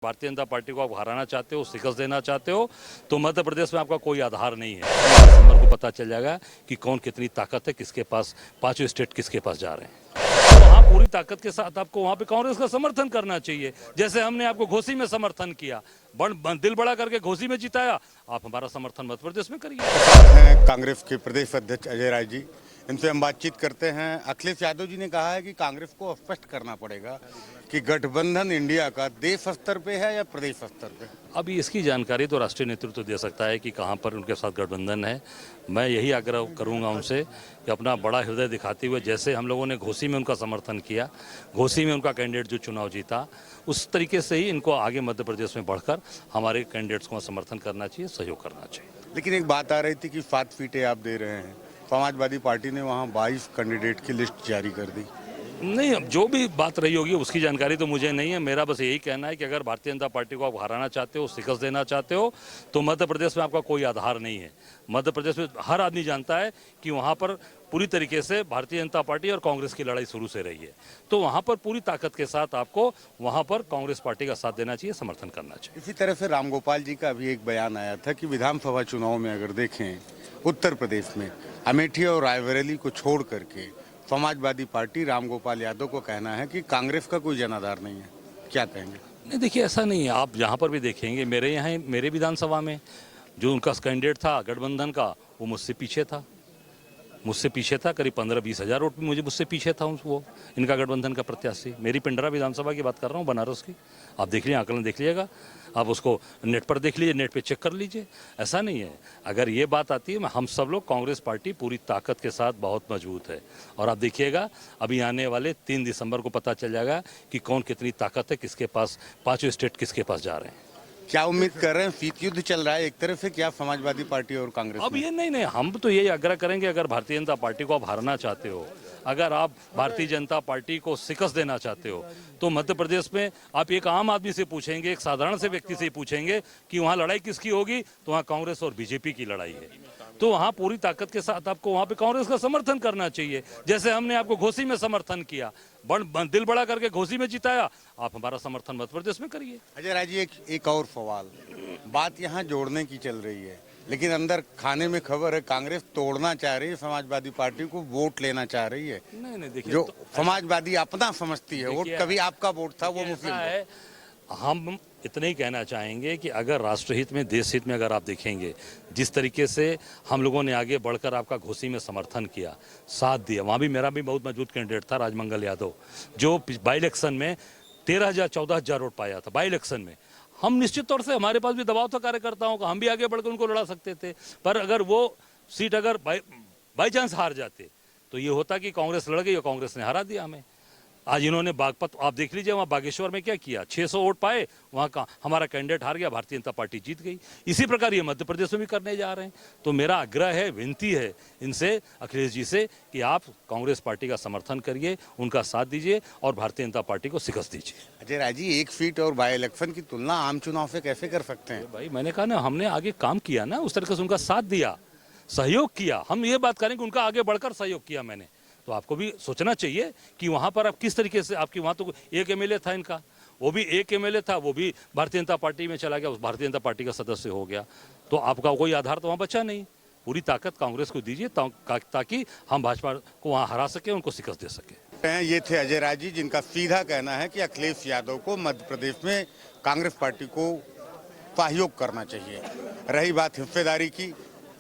Bharatiya Janata party को आप हराना चाहते हो, शिकस्त देना चाहते हो, तो मध्य प्रदेश में आपका कोई आधार नहीं है। दिसंबर को पता चल जाएगा कि कौन कितनी ताकत है, किसके पास, पांचों स्टेट किसके पास जा रहे हैं। तो वहाँ पूरी ताकत के साथ आपको वहाँ पे कांग्रेस का समर्थन करना चाहिए। जैसे हमने आपको घोसी में समर्थन किया, दिल बड़ा करके घोसी में जिताया, आप हमारा समर्थन मध्य प्रदेश में करिए। कांग्रेस के प्रदेश अध्यक्ष अजय राय जी, इनसे हम बातचीत करते हैं। अखिलेश यादव जी ने कहा है कि कांग्रेस को स्पष्ट करना पड़ेगा कि गठबंधन इंडिया का देश स्तर पे है या प्रदेश स्तर पे। अभी इसकी जानकारी तो राष्ट्रीय नेतृत्व दे सकता है कि कहां पर उनके साथ गठबंधन है। मैं यही आग्रह करूंगा उनसे कि अपना बड़ा हृदय दिखाते हुए, जैसे हम लोगों ने घोसी में उनका समर्थन किया, घोसी में उनका कैंडिडेट जो चुनाव जीता, उस तरीके से ही इनको आगे मध्य प्रदेश में बढ़कर हमारे कैंडिडेट्स को समर्थन करना चाहिए, सहयोग करना चाहिए। लेकिन एक बात आ रही थी कि 7 सीटें आप दे रहे हैं। समाजवादी पार्टी ने वहाँ 22 कैंडिडेट की लिस्ट जारी कर दी। नहीं, अब जो भी बात रही होगी उसकी जानकारी तो मुझे नहीं है। मेरा बस यही कहना है कि अगर भारतीय जनता पार्टी को आप हराना चाहते हो, शिकस्त देना चाहते हो, तो मध्य प्रदेश में आपका कोई आधार नहीं है। मध्य प्रदेश में हर आदमी जानता है कि वहाँ पर पूरी तरीके से भारतीय जनता पार्टी और कांग्रेस की लड़ाई शुरू से रही है। तो वहाँ पर पूरी ताकत के साथ आपको वहाँ पर कांग्रेस पार्टी का साथ देना चाहिए, समर्थन करना चाहिए। इसी तरह से रामगोपाल जी का भी एक बयान आया था कि विधानसभा चुनाव में अगर देखें उत्तर प्रदेश में अमेठी और रायबरेली को छोड़ करके समाजवादी पार्टी रामगोपाल यादव को कहना है कि कांग्रेस का कोई जनाधार नहीं है। क्या कहेंगे? नहीं, देखिए ऐसा नहीं है। आप जहाँ पर भी देखेंगे, मेरे यहाँ मेरे विधानसभा में जो उनका कैंडिडेट था गठबंधन का, वो मुझसे पीछे था। करीब 15-20 हज़ार वोट मुझसे पीछे था वो, इनका गठबंधन का प्रत्याशी। मेरी पिंडरा विधानसभा की बात कर रहा हूँ, बनारस की। आप देख लीजिए, आकलन देख लीजिएगा, आप उसको नेट पर देख लीजिए, नेट पे चेक कर लीजिए। ऐसा नहीं है। अगर ये बात आती है, हम सब लोग, कांग्रेस पार्टी पूरी ताकत के साथ बहुत मजबूत है। और आप देखिएगा, अभी आने वाले 3 दिसंबर को पता चल जाएगा कि कौन कितनी ताकत है, किसके पास, पांचों स्टेट किसके पास जा रहे हैं। क्या उम्मीद कर रहे हैं? शीत युद्ध चल रहा है एक तरफ से, क्या समाजवादी पार्टी और कांग्रेस? अब ये नहीं, हम तो यही आग्रह करेंगे, अगर भारतीय जनता पार्टी को आप हराना चाहते हो, अगर आप भारतीय जनता पार्टी को शिकस्त देना चाहते हो, तो मध्य प्रदेश में आप एक आम आदमी से पूछेंगे, एक साधारण से व्यक्ति से पूछेंगे कि वहाँ लड़ाई किसकी होगी, तो वहाँ कांग्रेस और बीजेपी की लड़ाई है। तो वहाँ पूरी ताकत के साथ आपको वहाँ पे कांग्रेस का समर्थन करना चाहिए। जैसे हमने आपको घोसी में समर्थन किया, दिल बड़ा करके घोसी में जिताया, आप हमारा समर्थन मध्य प्रदेश में करिए। अजय राय जी, एक और सवाल। बात यहाँ जोड़ने की चल रही है, लेकिन अंदर खाने में खबर है कांग्रेस तोड़ना चाह रही है समाजवादी पार्टी को, वोट लेना चाह रही है। नहीं, देखिए, जो समाजवादी अपना समझती है, वोट कभी आपका वोट था, वो मुस्लिम है। हम इतना ही कहना चाहेंगे कि अगर राष्ट्रहित में, देश हित में अगर आप देखेंगे, जिस तरीके से हम लोगों ने आगे बढ़कर आपका घोसी में समर्थन किया, साथ दिया, वहाँ भी मेरा भी बहुत मजबूत कैंडिडेट था राजमंगल यादव, जो बाई इलेक्शन में 13,000-14,000 वोट पाया था बाई इलेक्शन में। हम निश्चित तौर से, हमारे पास भी दबाव था कार्यकर्ताओं का, हम भी आगे बढ़कर उनको लड़ा सकते थे। पर अगर वो सीट अगर बाई चांस हार जाते, तो ये होता कि कांग्रेस लड़ गई और कांग्रेस ने हरा दिया हमें। आज इन्होंने बागपत, आप देख लीजिए, वहाँ बागेश्वर में क्या किया, 600 वोट पाए, वहाँ का हमारा कैंडिडेट हार गया, भारतीय जनता पार्टी जीत गई। इसी प्रकार ये मध्य प्रदेश में भी करने जा रहे हैं। तो मेरा आग्रह है, विनती है इनसे, अखिलेश जी से, कि आप कांग्रेस पार्टी का समर्थन करिए, उनका साथ दीजिए और भारतीय जनता पार्टी को शिकस्त दीजिए। अजय राय जी, एक सीट और बाई इलेक्शन की तुलना आम चुनाव से कैसे कर सकते हैं? भाई, मैंने कहा ना, हमने आगे काम किया ना, उस तरीके से उनका साथ दिया, सहयोग किया। हम ये बात करें कि उनका आगे बढ़कर सहयोग किया मैंने, तो आपको भी सोचना चाहिए कि वहाँ पर आप किस तरीके से, आपकी वहाँ तो एक एमएलए था इनका, वो भी एक एमएलए था, वो भी भारतीय जनता पार्टी में चला गया, उस भारतीय जनता पार्टी का सदस्य हो गया, तो आपका कोई आधार तो वहाँ बचा नहीं। पूरी ताकत कांग्रेस को दीजिए ताकि हम भाजपा को वहाँ हरा सके, उनको शिकस्त दे सके। ये थे अजय राय जी, जिनका सीधा कहना है कि अखिलेश यादव को मध्य प्रदेश में कांग्रेस पार्टी को सहयोग करना चाहिए। रही बात हिस्सेदारी की,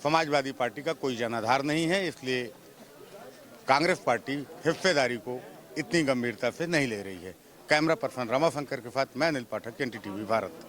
समाजवादी पार्टी का कोई जनाधार नहीं है, इसलिए कांग्रेस पार्टी हिस्सेदारी को इतनी गंभीरता से नहीं ले रही है। कैमरा पर्सन रमाशंकर के साथ मैं अनिल पाठक, NDTV भारत।